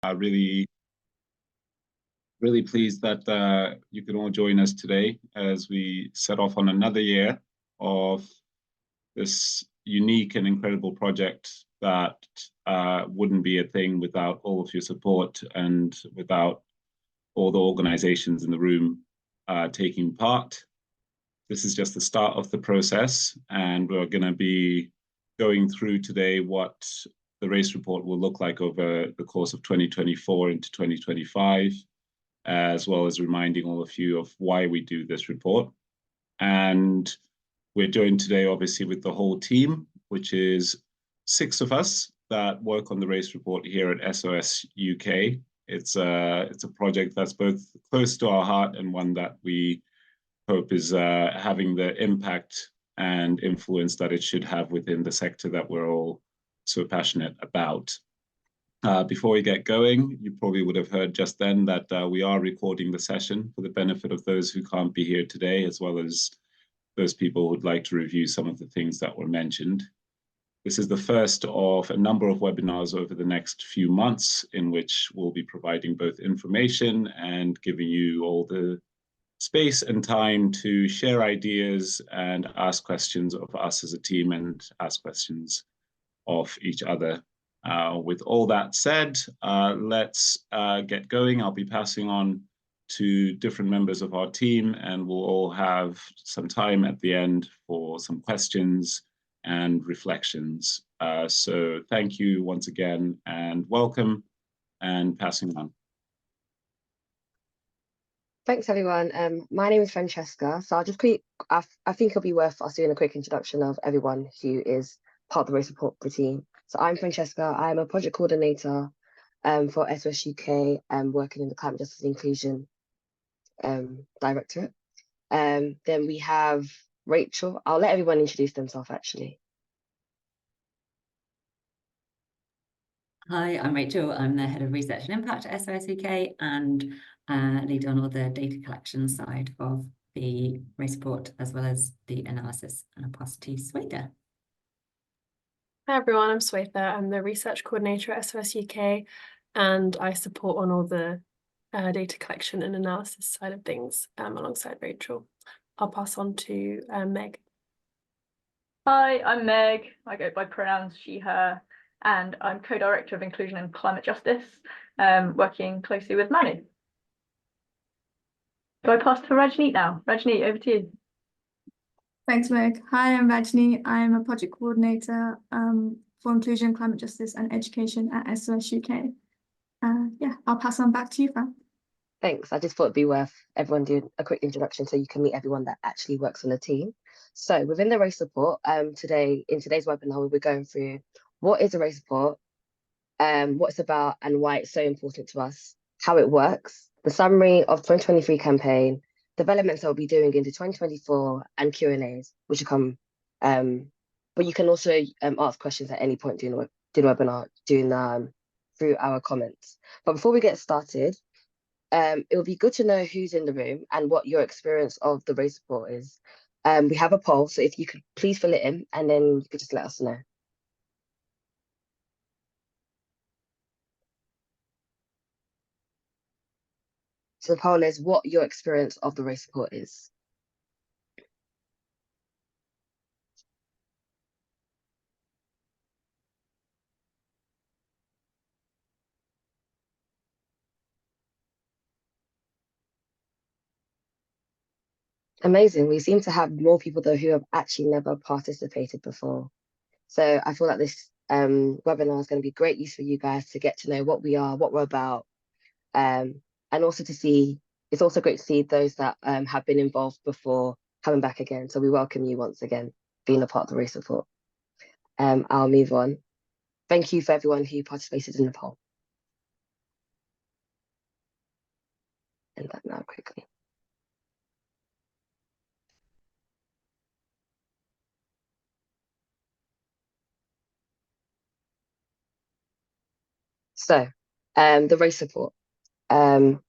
Really, really pleased that you can all join us today as we set off on another year of this unique and incredible project that wouldn't be a thing without all of your support and without all the organizations in the room taking part. This is just the start of the process, and we're going to be going through today what the race report will look like over the course of 2024 into 2025, as well as reminding all of you of why we do this report. And we're joined today, obviously, with the whole team, which is 6 of us that work on the race report here at SOS UK. It's a project that's both close to our heart and one that we hope is having the impact and influence that it should have within the sector that we're all so passionate about. Before we get going, you probably would have heard just then that we are recording the session for the benefit of those who can't be here today, as well as those people who'd like to review some of the things that were mentioned. This is the first of a number of webinars over the next few months in which we'll be providing both information and giving you all the space and time to share ideas and ask questions of us as a team and ask questions of each other. With all that said, let's get going. I'll be passing on to different members of our team, and we'll all have some time at the end for some questions and reflections. So thank you once again and welcome, and passing on. Thanks, everyone. My name is Francesca. So I'll just I think it'll be worth us doing a quick introduction of everyone who is part of the race report team. So I'm Francesca. I'm a project coordinator for SOS UK, working in the Climate Justice and Inclusion Directorate. Then we have Rachel. I'll let everyone introduce themselves, actually. Hi, I'm Rachel. I'm the Head of Research and Impact at SOS UK and lead on all the data collection side of the race report, as well as the analysis. And I'll pass to Swetha. Hi everyone, I'm Swetha. I'm the Research Coordinator at SOS UK, and I support on all the data collection and analysis side of things alongside Rachel. I'll pass on to Meg. Hi, I'm Meg. I go by pronouns she, her, and I'm Co-Director of Inclusion and Climate Justice, working closely with Manu. Do I pass to Rajneet now? Rajneet, over to you. Thanks, Meg. Hi, I'm Rajni. I'm a project coordinator for inclusion, climate justice and education at SOS UK. Yeah, I'll pass on back to you, Fran. Thanks. I just thought it'd be worth everyone doing a quick introduction so you can meet everyone that actually works on the team. So within the race report, in today's webinar, we'll be going through what is a race report, what it's about and why it's so important to us, how it works, the summary of 2023 campaign, developments that we'll be doing into 2024 and Q&As, which will come, but you can also ask questions at any point during the webinar, through our comments. But before we get started, it would be good to know who's in the room and what your experience of the race report is. We have a poll, so if you could please fill it in and then you could just let us know. So the poll is what your experience of the race report is. Amazing. We seem to have more people though who have actually never participated before. So I feel like this webinar is going to be great use for you guys to get to know what we are, what we're about, and also to see, it's also great to see those that have been involved before coming back again. So we welcome you once again being a part of the race report. I'll move on. Thank you for everyone who participated in the poll. End that now quickly. So, the race report. The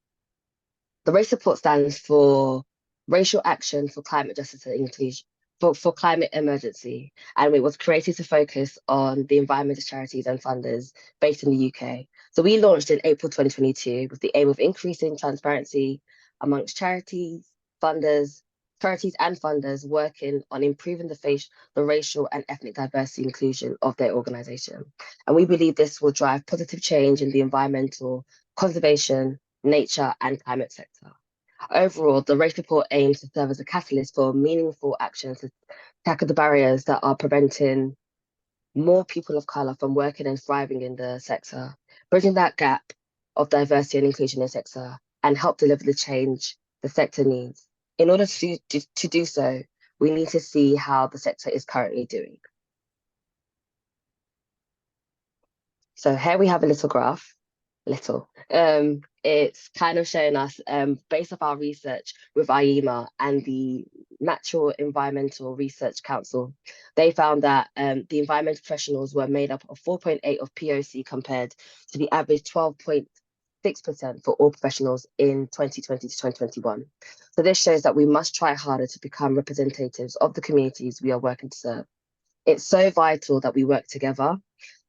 race report stands for Racial Action for Climate Justice and Inclusion, for Climate Emergency, and it was created to focus on the environmental charities and funders based in the UK So we launched in April 2022 with the aim of increasing transparency amongst charities and funders working on improving the racial and ethnic diversity inclusion of their organization. And we believe this will drive positive change in the environmental, conservation, nature, and climate sector. Overall, the race report aims to serve as a catalyst for meaningful actions to tackle the barriers that are preventing more people of colour from working and thriving in the sector, bridging that gap of diversity and inclusion in the sector, and help deliver the change the sector needs. In order to do so, we need to see how the sector is currently doing. So here we have a little graph. It's kind of showing us, based off our research with IEMA and the Natural Environmental Research Council, they found that the environmental professionals were made up of 4.8% of POC compared to the average 12.6% for all professionals in 2020 to 2021. So this shows that we must try harder to become representatives of the communities we are working to serve. It's so vital that we work together,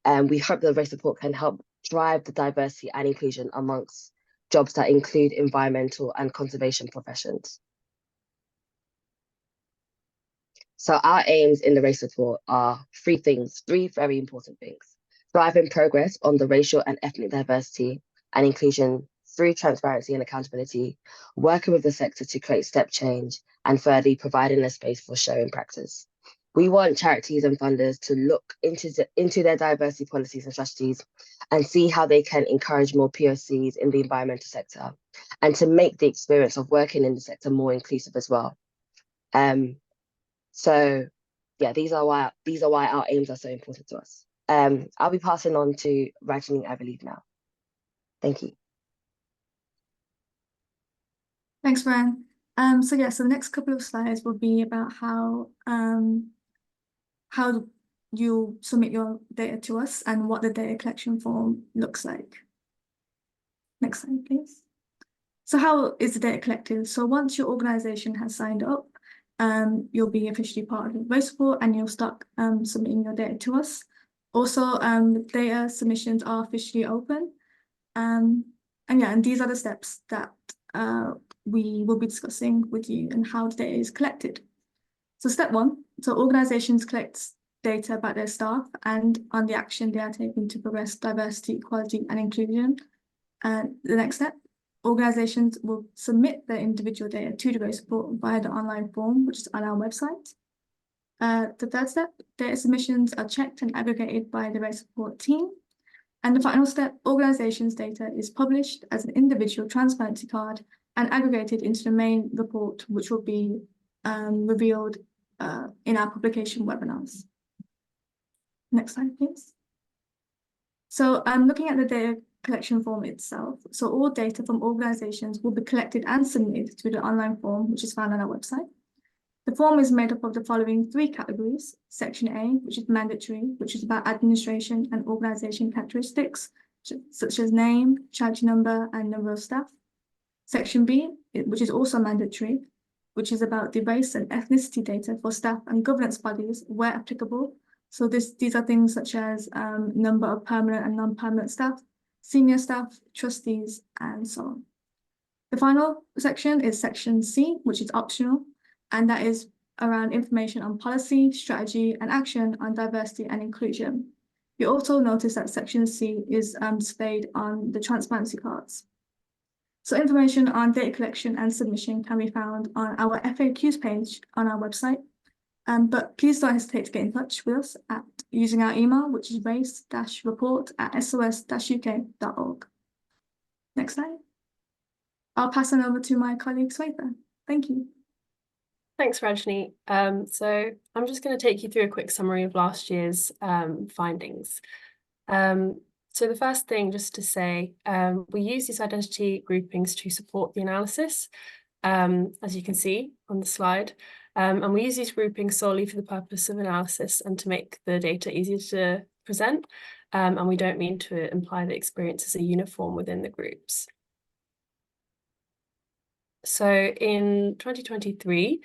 and we hope the race report can help drive the diversity and inclusion amongst jobs that include environmental and conservation professions. So our aims in the race report are three very important things: driving progress on the racial and ethnic diversity and inclusion through transparency and accountability, working with the sector to create step change, and thirdly, providing a space for showing practice. We want charities and funders to look into their diversity policies and strategies and see how they can encourage more POCs in the environmental sector, and to make the experience of working in the sector more inclusive as well. So yeah, these are why our aims are so important to us. I'll be passing on to Rajni, I believe now. Thank you. Thanks, Brian. So the next couple of slides will be about how you submit your data to us and what the data collection form looks like. Next slide, please. So how is the data collected? So once your organization has signed up, you'll be officially part of the race report and you'll start submitting your data to us. Also, data submissions are officially open. And these are the steps that we will be discussing with you and how the data is collected. So step one, so organizations collect data about their staff and on the action they are taking to progress diversity, equality, and inclusion. The next step, organizations will submit their individual data to the race report via the online form, which is on our website. The third step, data submissions are checked and aggregated by the race report team. And the final step, organizations' data is published as an individual transparency card and aggregated into the main report, which will be revealed in our publication webinars. Next slide, please. So I'm looking at the data collection form itself. So all data from organizations will be collected and submitted to the online form, which is found on our website. The form is made up of the following three categories: Section A, which is mandatory, which is about administration and organization characteristics, such as name, charge number, and number of staff. Section B, which is also mandatory, which is about the race and ethnicity data for staff and governance bodies where applicable. So these are things such as number of permanent and non-permanent staff, senior staff, trustees, and so on. The final section is Section C, which is optional, and that is around information on policy, strategy, and action on diversity and inclusion. You also notice that Section C is displayed on the transparency cards. So information on data collection and submission can be found on our FAQs page on our website. But please don't hesitate to get in touch with us using our email, which is race-report@sos-uk.org. Next slide. I'll pass it over to my colleague Swetha. Thank you. Thanks, Rajni. So I'm just going to take you through a quick summary of last year's findings. So the first thing, just to say, we use these identity groupings to support the analysis, as you can see on the slide. And we use these groupings solely for the purpose of analysis and to make the data easier to present. And we don't mean to imply that experiences are uniform within the groups. So in 2023,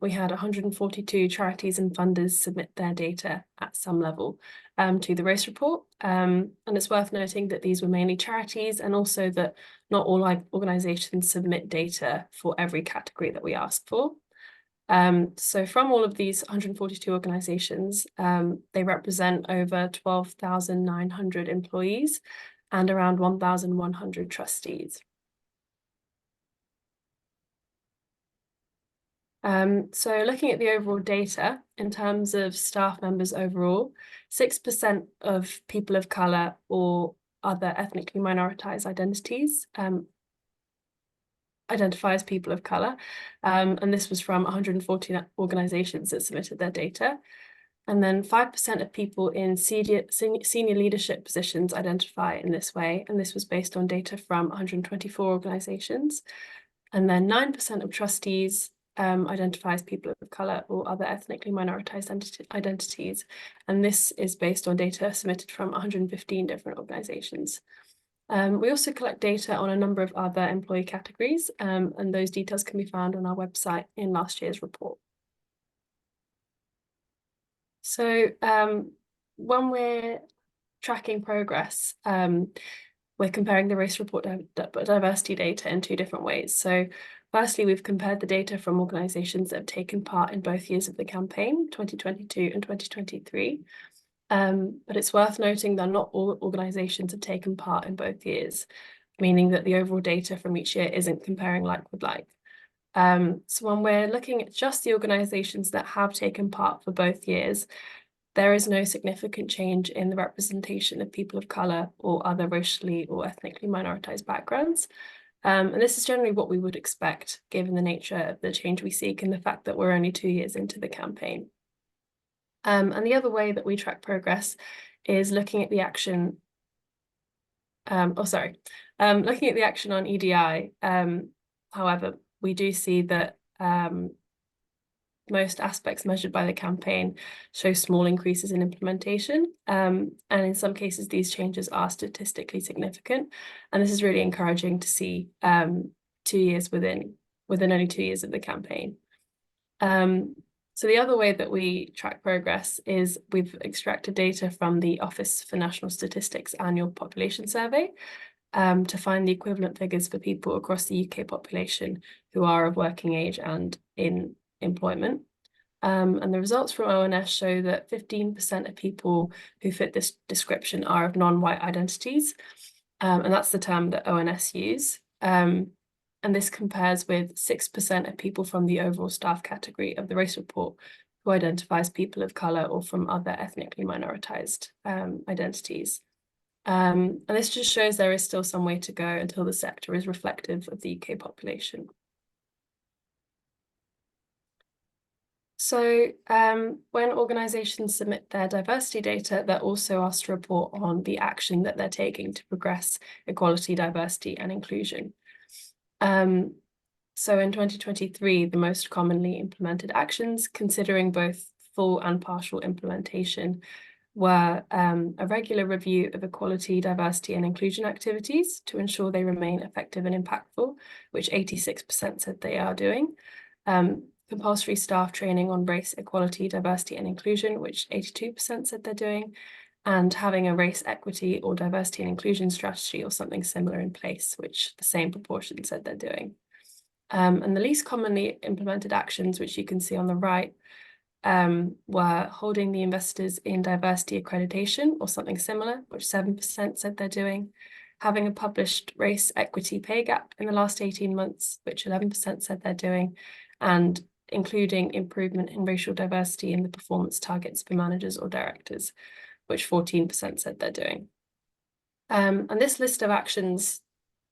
we had 142 charities and funders submit their data at some level to the race report. And it's worth noting that these were mainly charities, and also that not all organisations submit data for every category that we ask for. So from all of these 142 organisations, they represent over 12,900 employees and around 1,100 trustees. So looking at the overall data, in terms of staff members overall, 6% of people of colour or other ethnically minoritized identities identify as people of colour, and this was from 140 organisations that submitted their data. And then 5% of people in senior leadership positions identify in this way, and this was based on data from 124 organisations. And then 9% of trustees identify as people of colour or other ethnically minoritized identities, and this is based on data submitted from 115 different organisations. We also collect data on a number of other employee categories, and those details can be found on our website in last year's report. So when we're tracking progress, we're comparing the race report diversity data in two different ways. So firstly, we've compared the data from organisations that have taken part in both years of the campaign, 2022 and 2023. But it's worth noting that not all organisations have taken part in both years, meaning that the overall data from each year isn't comparing like with like. So when we're looking at just the organisations that have taken part for both years, there is no significant change in the representation of people of colour or other racially or ethnically minoritized backgrounds. And this is generally what we would expect, given the nature of the change we seek and the fact that we're only 2 years into the campaign. And the other way that we track progress is looking at the action. Looking at the action on EDI. However, we do see that most aspects measured by the campaign show small increases in implementation, and in some cases these changes are statistically significant, and this is really encouraging to see 2 years within only 2 years of the campaign. So the other way that we track progress is we've extracted data from the Office for National Statistics annual population survey to find the equivalent figures for people across the UK population who are of working age and in employment. And the results from ONS show that 15% of people who fit this description are of non-white identities, and that's the term that ONS use. And this compares with 6% of people from the overall staff category of the race report who identifies people of colour or from other ethnically minoritized identities. And this just shows there is still some way to go until the sector is reflective of the UK population. So when organisations submit their diversity data, they're also asked to report on the action that they're taking to progress equality, diversity and inclusion. So in 2023, the most commonly implemented actions, considering both full and partial implementation, were a regular review of equality, diversity and inclusion activities to ensure they remain effective and impactful, which 86% said they are doing. Compulsory staff training on race, equality, diversity and inclusion, which 82% said they're doing, and having a race, equity or diversity and inclusion strategy or something similar in place, which the same proportion said they're doing. And the least commonly implemented actions, which you can see on the right, were holding the investors in diversity accreditation or something similar, which 7% said they're doing, having a published race equity pay gap in the last 18 months, which 11% said they're doing, and including improvement in racial diversity in the performance targets for managers or directors, which 14% said they're doing. And this list of actions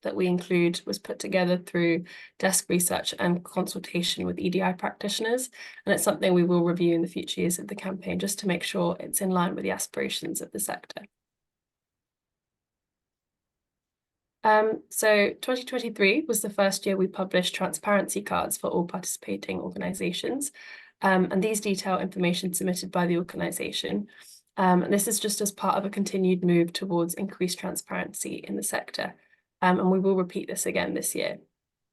that we include was put together through desk research and consultation with EDI practitioners, and it's something we will review in the future years of the campaign just to make sure it's in line with the aspirations of the sector. So 2023 was the first year we published transparency cards for all participating organisations, and these detail information submitted by the organisation. And this is just as part of a continued move towards increased transparency in the sector. And we will repeat this again this year.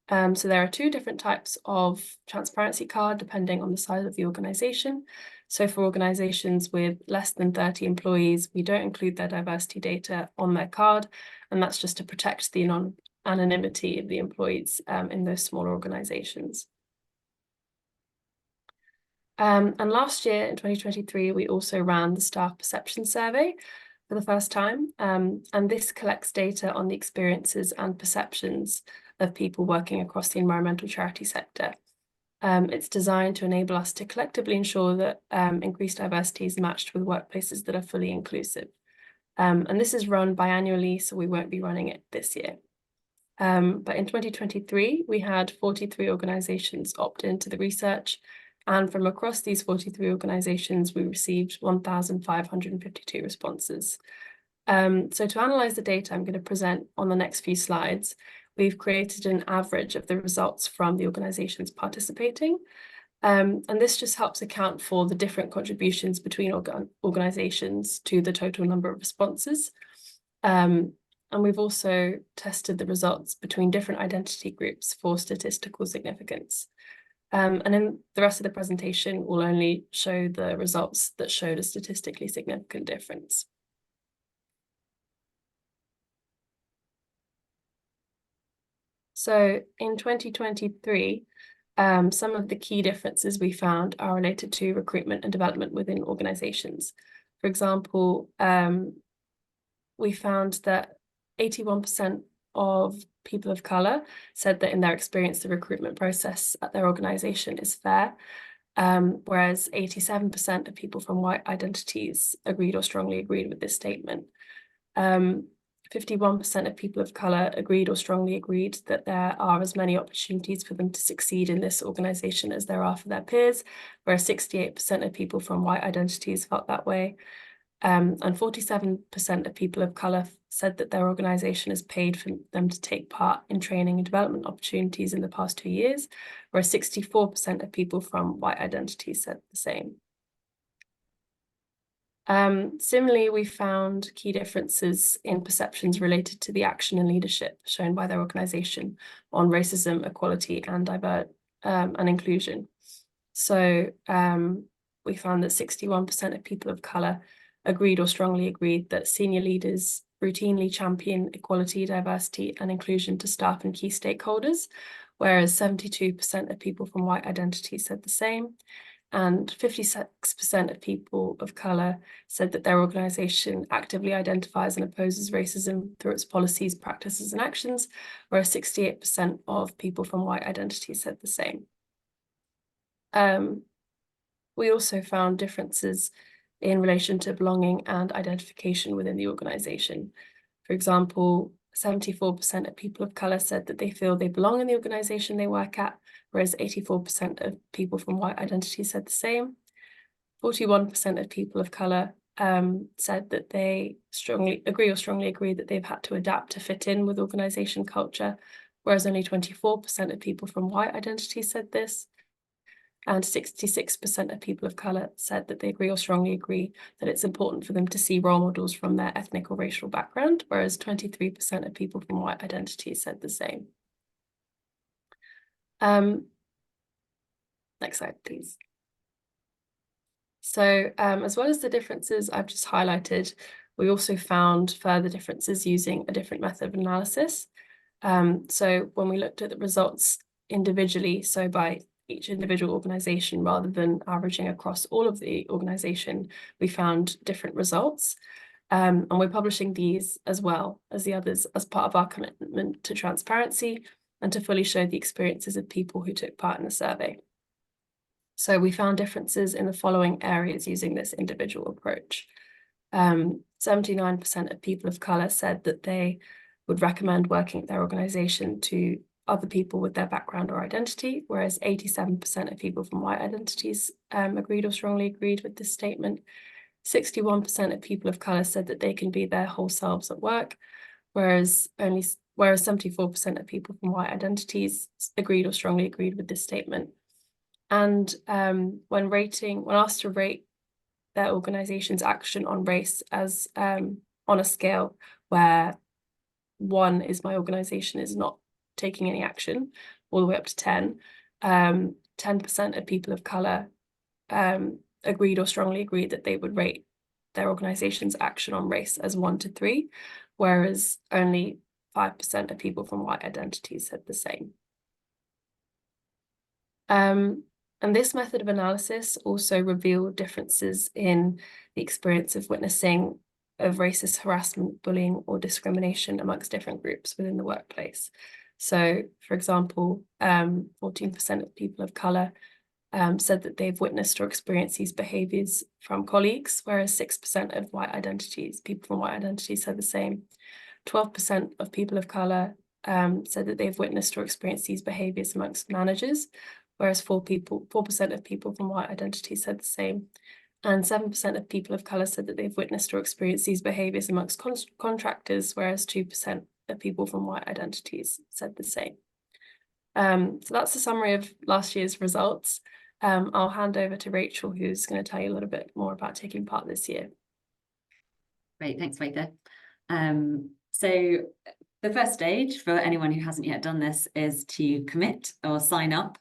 So there are two different types of transparency card depending on the size of the organisation. So for organisations with less than 30 employees, we don't include their diversity data on their card, and that's just to protect the anonymity of the employees in those smaller organisations. And last year in 2023, we also ran the staff perception survey for the first time, and this collects data on the experiences and perceptions of people working across the environmental charity sector. It's designed to enable us to collectively ensure that increased diversity is matched with workplaces that are fully inclusive. And this is run biannually, so we won't be running it this year. But in 2023, we had 43 organisations opt into the research, and from across these 43 organisations, we received 1,552 responses. So to analyse the data I'm going to present on the next few slides, we've created an average of the results from the organisations participating. And this just helps account for the different contributions between organisations to the total number of responses. And we've also tested the results between different identity groups for statistical significance. And in the rest of the presentation, we'll only show the results that showed a statistically significant difference. So in 2023, some of the key differences we found are related to recruitment and development within organizations. For example, we found that 81% of people of colour said that in their experience, the recruitment process at their organisation is fair, whereas 87% of people from white identities agreed or strongly agreed with this statement. 51% of people of colour agreed or strongly agreed that there are as many opportunities for them to succeed in this organisation as there are for their peers, whereas 68% of people from white identities felt that way. And 47% of people of colour said that their organisation has paid for them to take part in training and development opportunities in the past 2 years, whereas 64% of people from white identities said the same. Similarly, we found key differences in perceptions related to the action and leadership shown by their organisation on racism, equality, and inclusion. So we found that 61% of people of colour agreed or strongly agreed that senior leaders routinely champion equality, diversity, and inclusion to staff and key stakeholders, whereas 72% of people from white identities said the same. And 56% of people of colour said that their organisation actively identifies and opposes racism through its policies, practices, and actions, whereas 68% of people from white identities said the same. We also found differences in relation to belonging and identification within the organisation. For example, 74% of people of colour said that they feel they belong in the organisation they work at, whereas 84% of people from white identities said the same. 41% of people of colour said that they strongly agree that they've had to adapt to fit in with organisation culture, whereas only 24% of people from white identities said this. And 66% of people of colour said that they agree or strongly agree that it's important for them to see role models from their ethnic or racial background, whereas 23% of people from white identities said the same. Next slide, please. So as well as the differences I've just highlighted, we also found further differences using a different method of analysis. So when we looked at the results individually, so by each individual organisation rather than averaging across all of the organisation, we found different results. And we're publishing these as well as the others as part of our commitment to transparency and to fully show the experiences of people who took part in the survey. So we found differences in the following areas using this individual approach. 79% of people of colour said that they would recommend working at their organisation to other people with their background or identity, whereas 87% of people from white identities agreed or strongly agreed with this statement. 61% of people of colour said that they can be their whole selves at work, whereas 74% of people from white identities agreed or strongly agreed with this statement. And when asked to rate their organisation's action on race as on a scale where 1 is my organisation is not taking any action, all the way up to 10. 10% of people of colour agreed or strongly agreed that they would rate their organisation's action on race as 1 to 3, whereas only 5% of people from white identities said the same. And this method of analysis also revealed differences in the experience of witnessing of racist harassment, bullying, or discrimination amongst different groups within the workplace. So, for example, 14% of people of colour said that they've witnessed or experienced these behaviours from colleagues, whereas 6% of people from white identities said the same. 12% of people of colour said that they've witnessed or experienced these behaviours amongst managers, whereas 4% of people from white identities said the same. And 7% of people of colour said that they've witnessed or experienced these behaviours amongst contractors, whereas 2% of people from white identities said the same. So that's a summary of last year's results. I'll hand over to Rachel, who's going to tell you a little bit more about taking part this year. Great, thanks, Swetha. So the first stage for anyone who hasn't yet done this is to commit or sign up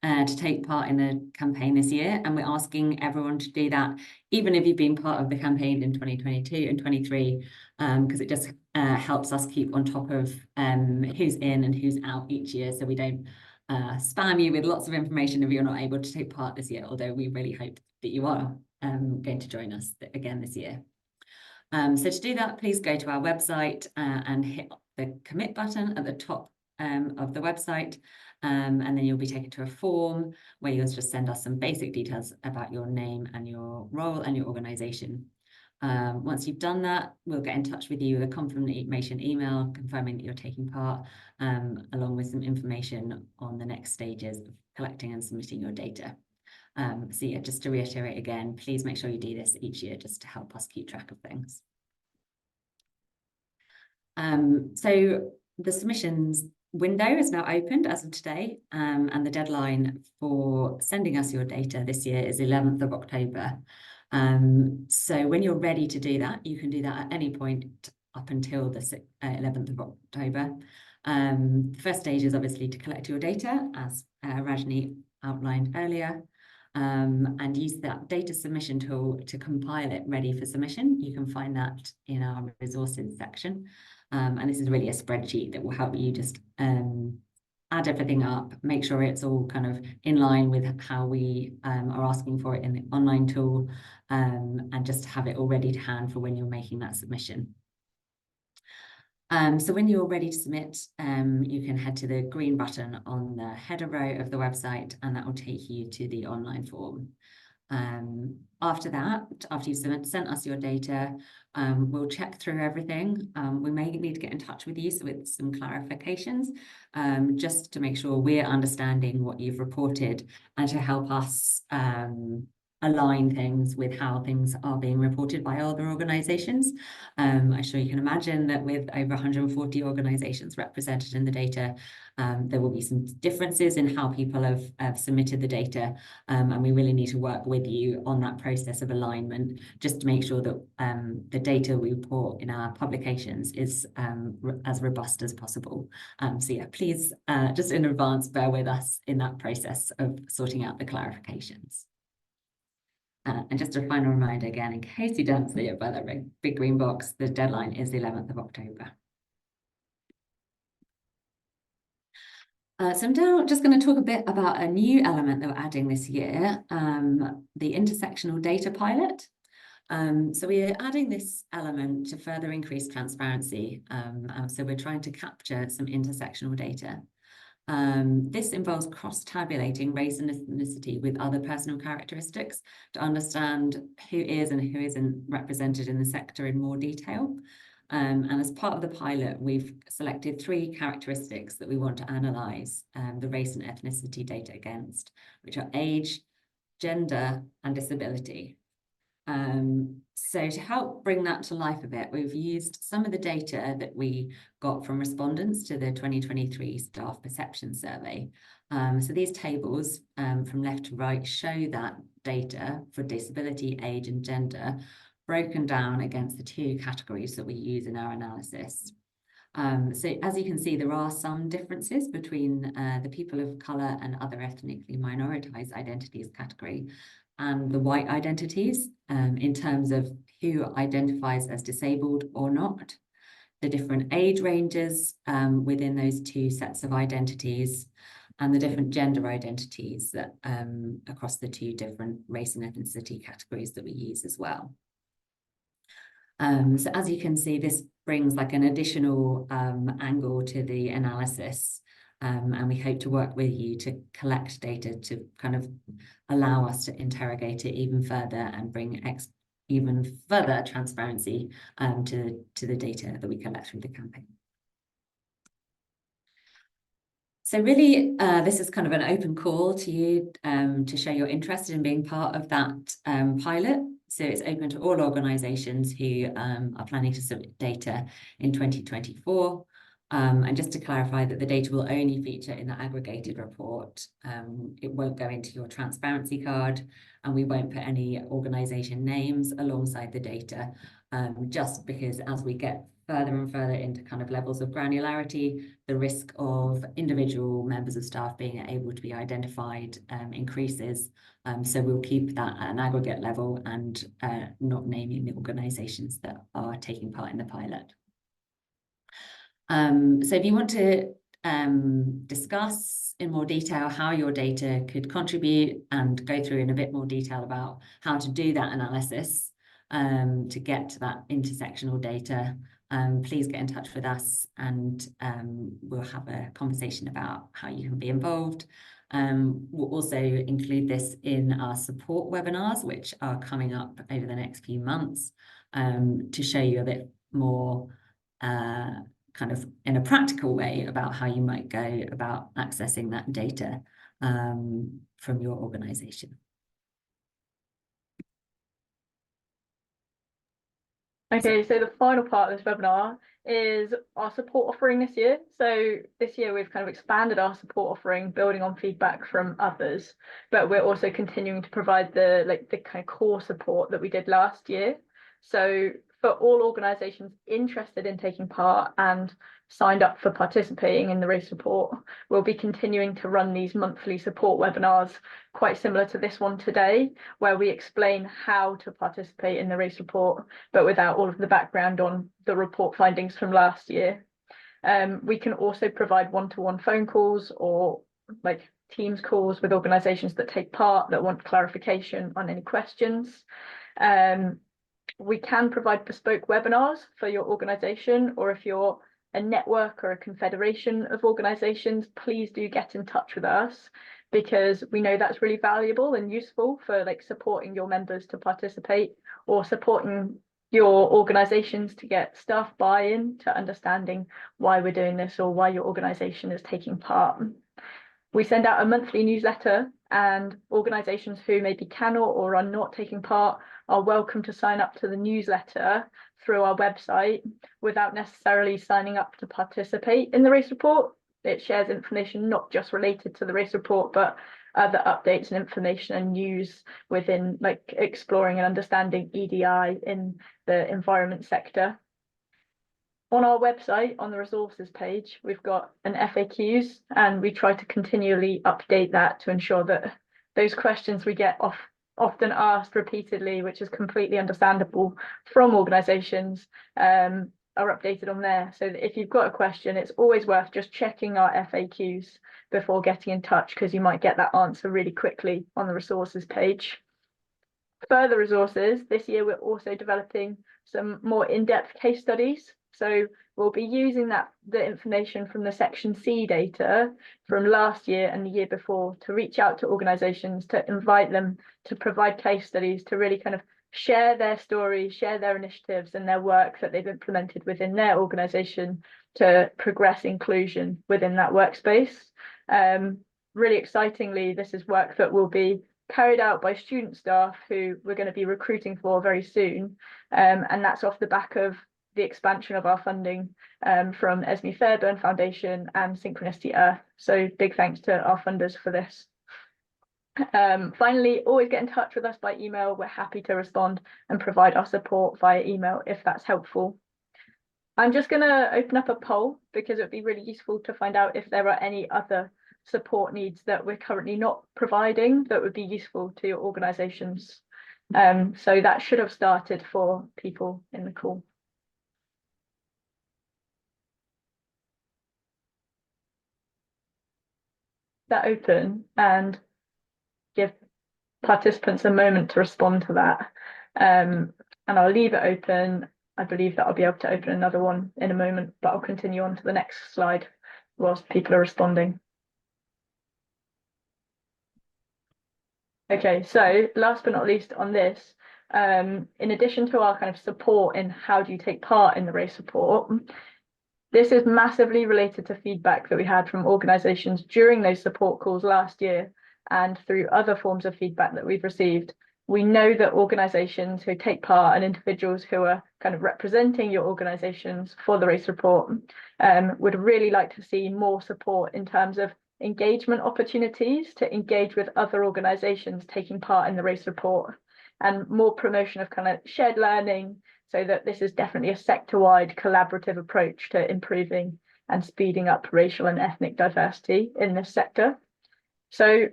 to take part in the campaign this year. And we're asking everyone to do that, even if you've been part of the campaign in 2022 and 23, because it just helps us keep on top of who's in and who's out each year, so we don't spam you with lots of information if you're not able to take part this year, although we really hope that you are going to join us again this year. So to do that, please go to our website and hit the commit button at the top of the website, and then you'll be taken to a form where you'll just send us some basic details about your name and your role and your organisation. Once you've done that, we'll get in touch with you with a confirmation email confirming that you're taking part, along with some information on the next stages of collecting and submitting your data. So yeah, just to reiterate again, please make sure you do this each year just to help us keep track of things. So the submissions window is now opened as of today, and the deadline for sending us your data this year is 11th of October. So when you're ready to do that, you can do that at any point up until the 11th of October. The first stage is obviously to collect your data, as Rajni outlined earlier, and use that data submission tool to compile it ready for submission. You can find that in our resources section. And this is really a spreadsheet that will help you just add everything up, make sure it's all kind of in line with how we are asking for it in the online tool, and just have it all ready to hand for when you're making that submission. So when you're ready to submit, you can head to the green button on the header row of the website, and that will take you to the online form. After that, after you've sent us your data, we'll check through everything. We may need to get in touch with you with some clarifications, just to make sure we're understanding what you've reported and to help us align things with how things are being reported by other organisations. I'm sure you can imagine that with over 140 organisations represented in the data, there will be some differences in how people have submitted the data, and we really need to work with you on that process of alignment, just to make sure that the data we report in our publications is as robust as possible. So yeah, please just in advance bear with us in that process of sorting out the clarifications. And just a final reminder again, in case you don't see it by that big green box, the deadline is the 11th of October. So I'm now just going to talk a bit about a new element that we're adding this year, the intersectional data pilot. So we're adding this element to further increase transparency. So we're trying to capture some intersectional data. This involves cross-tabulating race and ethnicity with other personal characteristics to understand who is and who isn't represented in the sector in more detail. And as part of the pilot, we've selected 3 characteristics that we want to analyse the race and ethnicity data against, which are age, gender, and disability. So to help bring that to life a bit, we've used some of the data that we got from respondents to the 2023 staff perception survey. So these tables from left to right show that data for disability, age, and gender broken down against the 2 categories that we use in our analysis. So as you can see, there are some differences between the people of colour and other ethnically minoritized identities category and the white identities in terms of who identifies as disabled or not, the different age ranges within those two sets of identities, and the different gender identities that across the two different race and ethnicity categories that we use as well. So as you can see, this brings like an additional angle to the analysis, and we hope to work with you to collect data to kind of allow us to interrogate it even further and bring even further transparency to the data that we collect through the campaign. So really, this is kind of an open call to you to show you're interested in being part of that pilot. So it's open to all organisations who are planning to submit data in 2024. And just to clarify that the data will only feature in the aggregated report. It won't go into your transparency card, and we won't put any organisation names alongside the data, just because as we get further and further into kind of levels of granularity, the risk of individual members of staff being able to be identified increases. So we'll keep that at an aggregate level and not naming the organisations that are taking part in the pilot. So if you want to discuss in more detail how your data could contribute and go through in a bit more detail about how to do that analysis to get to that intersectional data, please get in touch with us, and we'll have a conversation about how you can be involved. We'll also include this in our support webinars, which are coming up over the next few months, to show you a bit more kind of in a practical way about how you might go about accessing that data from your organisation. Okay, so the final part of this webinar is our support offering this year. So this year we've kind of expanded our support offering, building on feedback from others, but we're also continuing to provide the kind of core support that we did last year. So for all organisations interested in taking part and signed up for participating in the race report, we'll be continuing to run these monthly support webinars, quite similar to this one today, where we explain how to participate in the race report, but without all of the background on the report findings from last year. We can also provide one-to-one phone calls or like Teams calls with organisations that take part that want clarification on any questions. We can provide bespoke webinars for your organisation, or if you're a network or a confederation of organisations, please do get in touch with us, because we know that's really valuable and useful for like supporting your members to participate, or supporting your organisations to get staff buy-in to understanding why we're doing this or why your organisation is taking part. We send out a monthly newsletter, and organisations who maybe cannot or are not taking part are welcome to sign up to the newsletter through our website without necessarily signing up to participate in the race report. It shares information not just related to the race report, but other updates and information and news within like exploring and understanding EDI in the environment sector. On our website, on the resources page, we've got an FAQs, and we try to continually update that to ensure that those questions we get often asked repeatedly, which is completely understandable from organisations, are updated on there. So that if you've got a question, it's always worth just checking our FAQs before getting in touch, because you might get that answer really quickly on the resources page. Further resources, this year we're also developing some more in-depth case studies. So we'll be using the information from the Section C data from last year and the year before to reach out to organisations, to invite them to provide case studies, to really kind of share their stories, share their initiatives and their work that they've implemented within their organisation to progress inclusion within that workspace. Really excitingly, this is work that will be carried out by student staff who we're going to be recruiting for very soon, and that's off the back of the expansion of our funding from Esme Fairburn Foundation and Synchronicity Earth. So big thanks to our funders for this. Finally, always get in touch with us by email. We're happy to respond and provide our support via email if that's helpful. I'm just going to open up a poll because it would be really useful to find out if there are any other support needs that we're currently not providing that would be useful to your organisations. So that should have started for people in the call. That open and give participants a moment to respond to that. And I'll leave it open. I believe that I'll be able to open another one in a moment, but I'll continue on to the next slide whilst people are responding. Okay, so last but not least on this, in addition to our kind of support in how do you take part in the race report, this is massively related to feedback that we had from organisations during those support calls last year and through other forms of feedback that we've received. We know that organisations who take part and individuals who are kind of representing your organisations for the race report would really like to see more support in terms of engagement opportunities to engage with other organisations taking part in the race report, and more promotion of kind of shared learning, so that this is definitely a sector-wide collaborative approach to improving and speeding up racial and ethnic diversity in this sector. So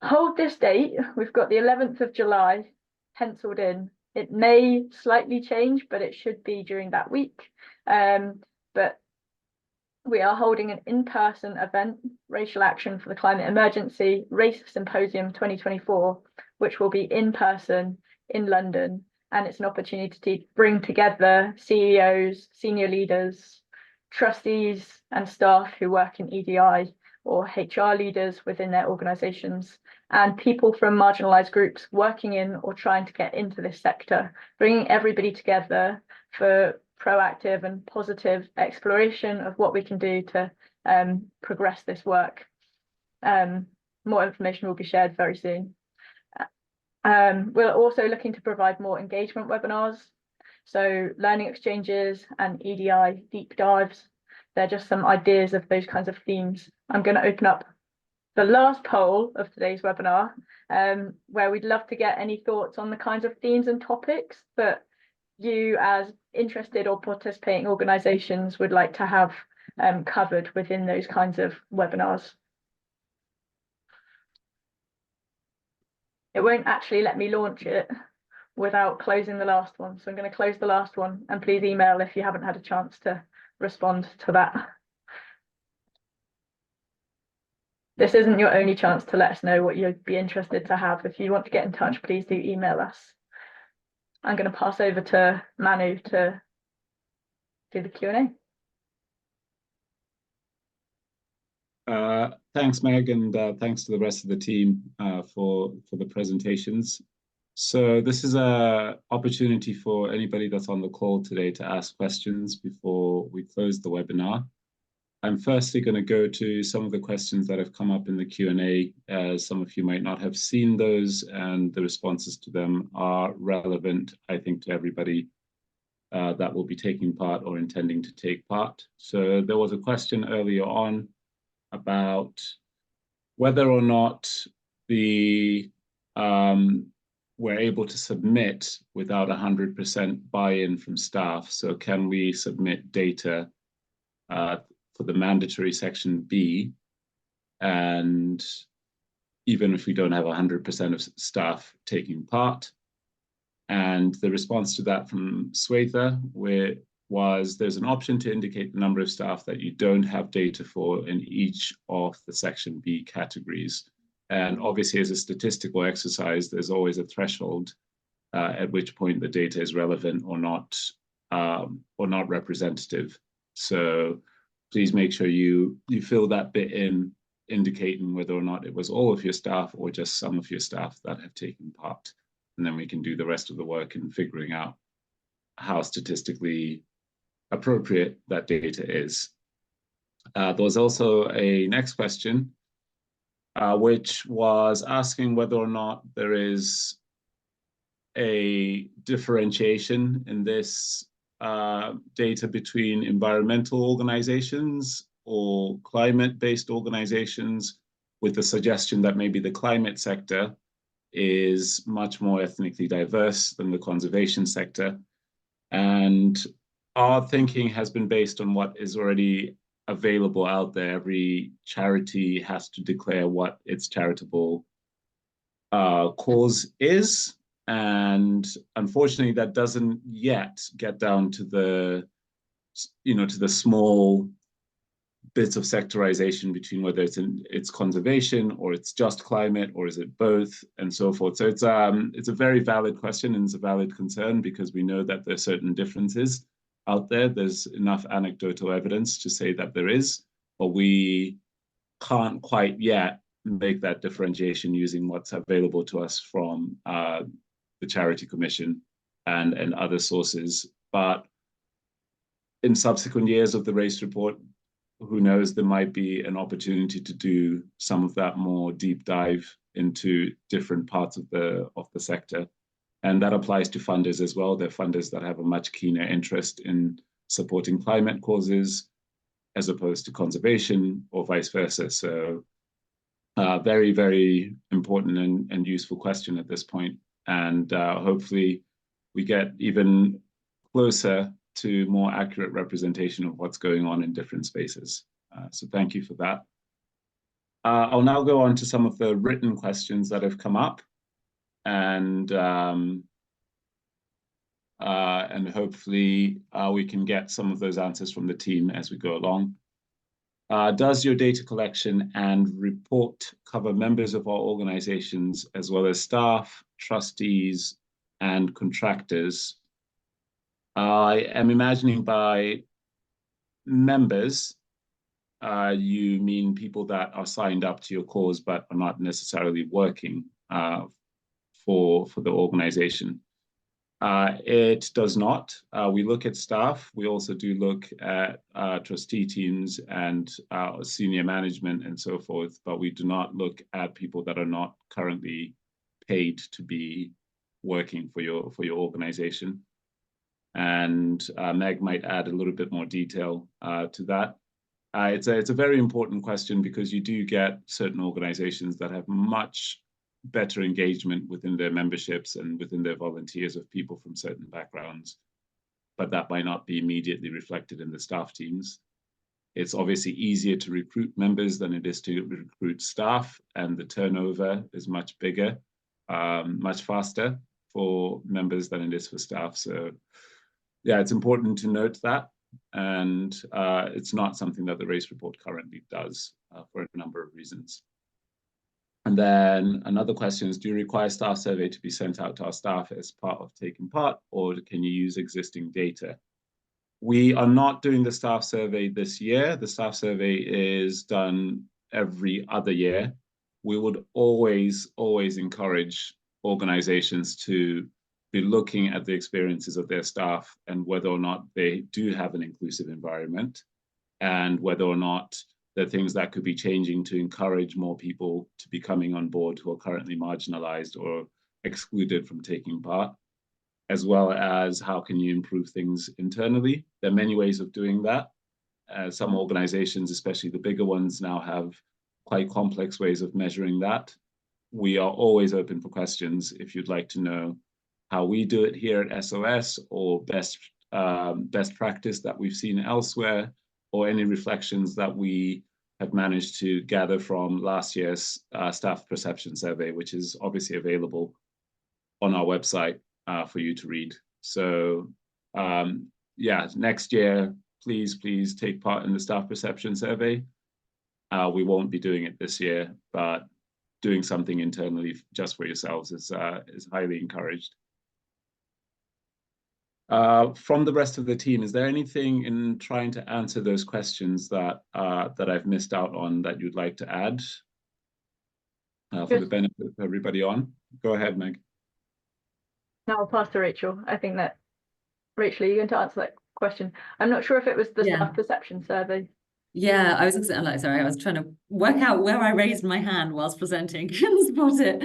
hold this date. We've got the 11th of July penciled in. It may slightly change, but it should be during that week. But we are holding an in-person event, Racial Action for the Climate Emergency, Race Symposium 2024, which will be in person in London. And it's an opportunity to bring together CEOs, senior leaders, trustees and staff who work in EDI or HR leaders within their organisations, and people from marginalised groups working in or trying to get into this sector, bringing everybody together for proactive and positive exploration of what we can do to progress this work. More information will be shared very soon. We're also looking to provide more engagement webinars, so learning exchanges and EDI deep dives. They're just some ideas of those kinds of themes. I'm going to open up the last poll of today's webinar, where we'd love to get any thoughts on the kinds of themes and topics that you as interested or participating organisations would like to have covered within those kinds of webinars. It won't actually let me launch it without closing the last one. So I'm going to close the last one, and please email if you haven't had a chance to respond to that. This isn't your only chance to let us know what you'd be interested to have. If you want to get in touch, please do email us. I'm going to pass over to Manu to do the Q&A. Thanks, Meg, and thanks to the rest of the team for the presentations. So this is an opportunity for anybody that's on the call today to ask questions before we close the webinar. I'm firstly going to go to some of the questions that have come up in the Q&A, as some of you might not have seen those, and the responses to them are relevant, I think, to everybody that will be taking part or intending to take part. So there was a question earlier on about whether or not we're able to submit without 100% buy-in from staff. So can we submit data for the mandatory section B, and even if we don't have 100% of staff taking part? And the response to that from Swetha was there's an option to indicate the number of staff that you don't have data for in each of the section B categories. And obviously, as a statistical exercise, there's always a threshold at which point the data is relevant or not representative. So please make sure you fill that bit in, indicating whether or not it was all of your staff or just some of your staff that have taken part. And then we can do the rest of the work in figuring out how statistically appropriate that data is. There was also a next question, which was asking whether or not there is a differentiation in this data between environmental organizations or climate-based organizations, with the suggestion that maybe the climate sector is much more ethnically diverse than the conservation sector. And our thinking has been based on what is already available out there. Every charity has to declare what its charitable cause is. And unfortunately, that doesn't yet get down to the, to the small bits of sectorization between whether it's conservation or it's just climate or is it both and so forth. So it's a very valid question and it's a valid concern because we know that there are certain differences out there. There's enough anecdotal evidence to say that there is, but we can't quite yet make that differentiation using what's available to us from the Charity Commission and other sources. But in subsequent years of the race report, who knows, there might be an opportunity to do some of that more deep dive into different parts of the sector. And that applies to funders as well. There are funders that have a much keener interest in supporting climate causes as opposed to conservation or vice versa. So very, very important and useful question at this point. And hopefully we get even closer to more accurate representation of what's going on in different spaces. So thank you for that. I'll now go on to some of the written questions that have come up, and hopefully we can get some of those answers from the team as we go along. Does your data collection and report cover members of our organizations as well as staff, trustees, and contractors? I am imagining by members, you mean people that are signed up to your cause but are not necessarily working for the organization. It does not. We look at staff. We also do look at trustee teams and senior management and so forth, but we do not look at people that are not currently paid to be working for your organization. And Meg might add a little bit more detail to that. It's a very important question because you do get certain organizations that have much better engagement within their memberships and within their volunteers of people from certain backgrounds, but that might not be immediately reflected in the staff teams. It's obviously easier to recruit members than it is to recruit staff, and the turnover is much bigger, much faster for members than it is for staff. So yeah, it's important to note that. And it's not something that the race report currently does for a number of reasons. And then another question is, do you require staff survey to be sent out to our staff as part of taking part, or can you use existing data? We are not doing the staff survey this year. The staff survey is done every other year. We would always encourage organizations to be looking at the experiences of their staff and whether or not they do have an inclusive environment, and whether or not there are things that could be changing to encourage more people to be coming on board who are currently marginalized or excluded from taking part, as well as how can you improve things internally. There are many ways of doing that. Some organizations, especially the bigger ones, now have quite complex ways of measuring that. We are always open for questions if you'd like to know how we do it here at SOS, or best practice that we've seen elsewhere, or any reflections that we have managed to gather from last year's staff perception survey, which is obviously available on our website for you to read. So yeah, next year, please take part in the staff perception survey. We won't be doing it this year, but doing something internally just for yourselves is highly encouraged. From the rest of the team, is there anything in trying to answer those questions that I've missed out on that you'd like to add for the benefit of everybody on? Go ahead, Meg. Now I'll pass to Rachel. I think that, Rachel, you're going to answer that question. I'm not sure if it was the staff perception survey. Yeah, I was sorry, I was trying to work out where I raised my hand whilst presenting. Couldn't spot it.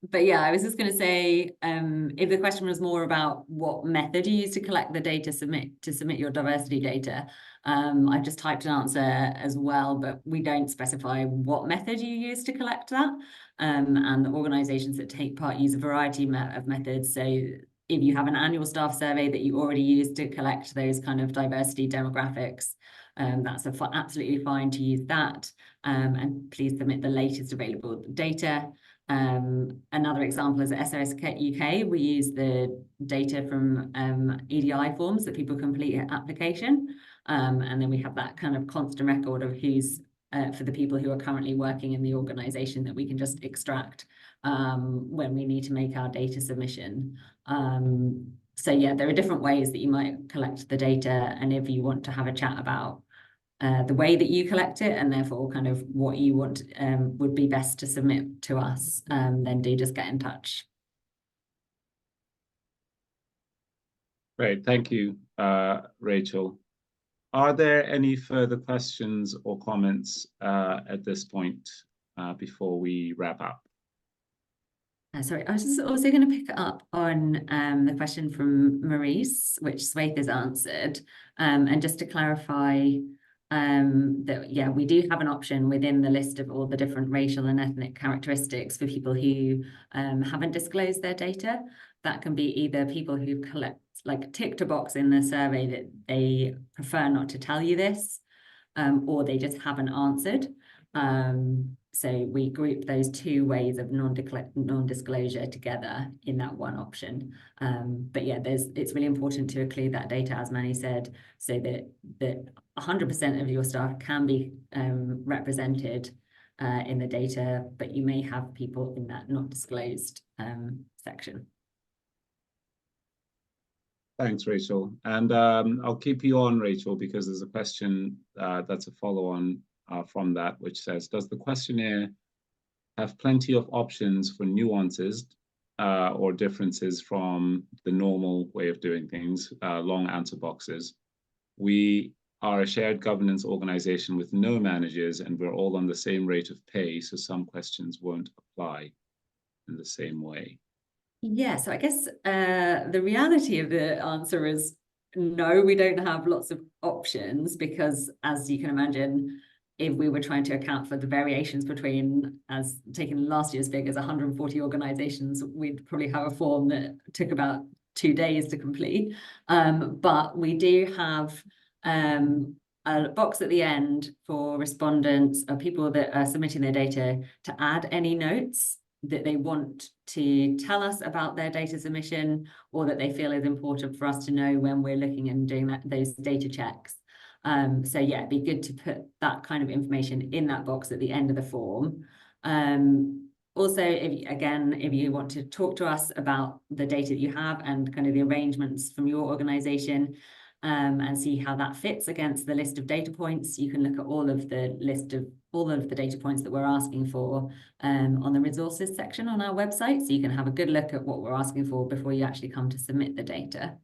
But yeah, I was just going to say, if the question was more about what method you use to collect the data, submit your diversity data, I've just typed an answer as well, but we don't specify what method you use to collect that. And the organisations that take part use a variety of methods. So if you have an annual staff survey that you already use to collect those kind of diversity demographics, that's absolutely fine to use that. And please submit the latest available data. Another example is at SOS UK, we use the data from EDI forms that people complete at application. And then we have that kind of constant record of who's, for the people who are currently working in the organisation, that we can just extract when we need to make our data submission. So yeah, there are different ways that you might collect the data, and if you want to have a chat about the way that you collect it, and therefore kind of what you want would be best to submit to us, then do just get in touch. Great, thank you, Rachel. Are there any further questions or comments at this point before we wrap up? Sorry, I was just also going to pick up on the question from Maurice, which Swathe has answered, and just to clarify that, yeah, we do have an option within the list of all the different racial and ethnic characteristics for people who haven't disclosed their data. That can be either people who ticked a box in the survey that they prefer not to tell you this, or they just haven't answered. So we group those two ways of non-disclosure together in that one option. But yeah, it's really important to include that data, as Manny said, so that 100% of your staff can be represented in the data, but you may have people in that not disclosed section. Thanks, Rachel. And I'll keep you on, Rachel, because there's a question that's a follow-on from that, which says, does the questionnaire have plenty of options for nuances or differences from the normal way of doing things, long answer boxes? We are a shared governance organization with no managers, and we're all on the same rate of pay, so some questions won't apply in the same way. Yeah, so I guess the reality of the answer is no, we don't have lots of options, because as you can imagine, if we were trying to account for the variations between, as taking last year's figures, 140 organizations, we'd probably have a form that took about 2 days to complete. But we do have a box at the end for respondents or people that are submitting their data to add any notes that they want to tell us about their data submission, or that they feel is important for us to know when we're looking and doing those data checks. So yeah, it'd be good to put that kind of information in that box at the end of the form. Also, if you want to talk to us about the data that you have and kind of the arrangements from your organization, and see how that fits against the list of data points, you can look at all of the list of all of the data points that we're asking for on the resources section on our website. So you can have a good look at what we're asking for before you actually come to submit the data.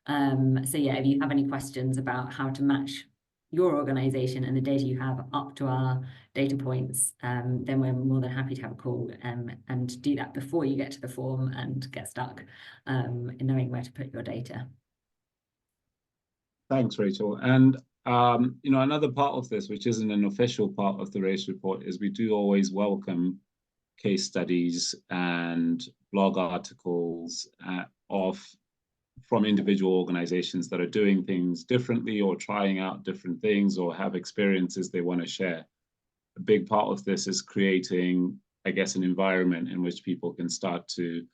So yeah, if you have any questions about how to match your organization and the data you have up to our data points, then we're more than happy to have a call and do that before you get to the form and get stuck in knowing where to put your data. Thanks, Rachel. And another part of this, which isn't an official part of the race report, is we do always welcome case studies and blog articles from individual organizations that are doing things differently or trying out different things or have experiences they want to share. A big part of this is creating, I guess, an environment in which people can start to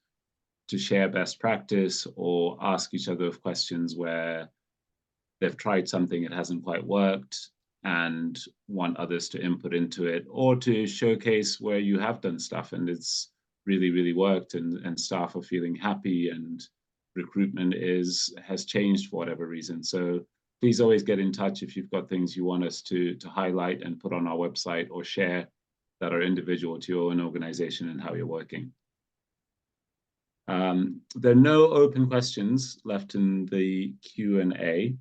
share best practice or ask each other questions where they've tried something, it hasn't quite worked, and want others to input into it, or to showcase where you have done stuff and it's really, really worked, and staff are feeling happy and recruitment has changed for whatever reason. So please always get in touch if you've got things you want us to highlight and put on our website or share that are individual to your own organization and how you're working. There are no open questions left in the Q&A.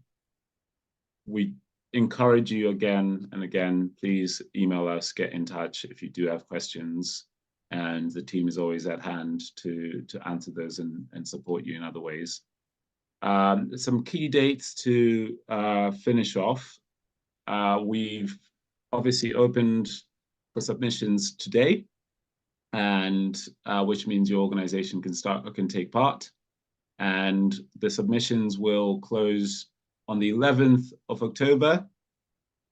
We encourage you again and again, please email us, get in touch if you do have questions, and the team is always at hand to answer those and support you in other ways. Some key dates to finish off. We've obviously opened for submissions today, and which means your organization can take part. And the submissions will close on the 11th of October.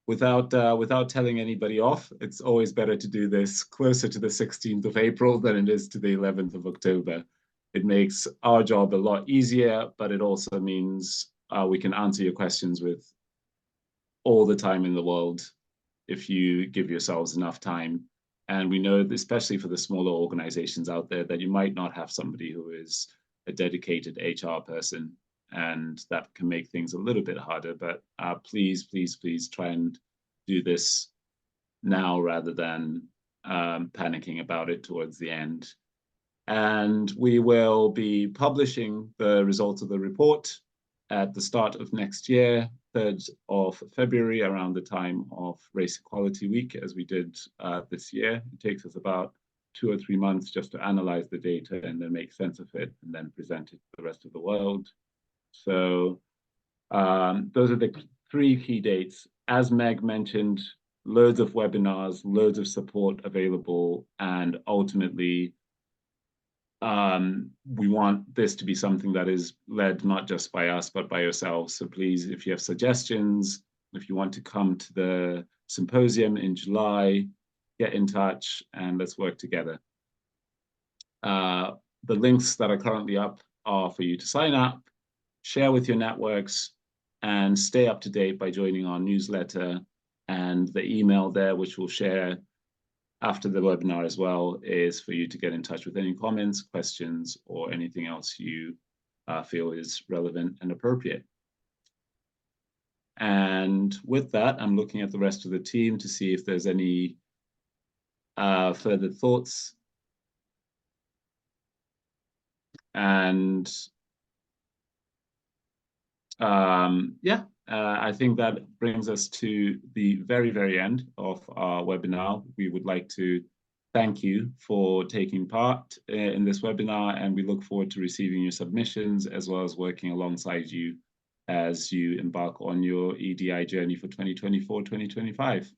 Without telling anybody off, it's always better to do this closer to the 16th of April than it is to the 11th of October. It makes our job a lot easier, but it also means we can answer your questions with all the time in the world if you give yourselves enough time. And we know, especially for the smaller organizations out there, that you might not have somebody who is a dedicated HR person, and that can make things a little bit harder. But please, please, please try and do this now rather than panicking about it towards the end. And we will be publishing the results of the report at the start of next year, 3rd of February, around the time of Race Equality Week, as we did this year. It takes us about 2 or 3 months just to analyze the data and then make sense of it and then present it to the rest of the world. So those are the 3 key dates. As Meg mentioned, loads of webinars, loads of support available, and ultimately, we want this to be something that is led not just by us, but by yourselves. So please, if you have suggestions, if you want to come to the symposium in July, get in touch and let's work together. The links that are currently up are for you to sign up, share with your networks, and stay up to date by joining our newsletter, and the email there, which we'll share after the webinar as well, is for you to get in touch with any comments, questions, or anything else you feel is relevant and appropriate. And with that, I'm looking at the rest of the team to see if there's any further thoughts. And I think that brings us to the very, very end of our webinar. We would like to thank you for taking part in this webinar, and we look forward to receiving your submissions as well as working alongside you as you embark on your EDI journey for 2024-2025.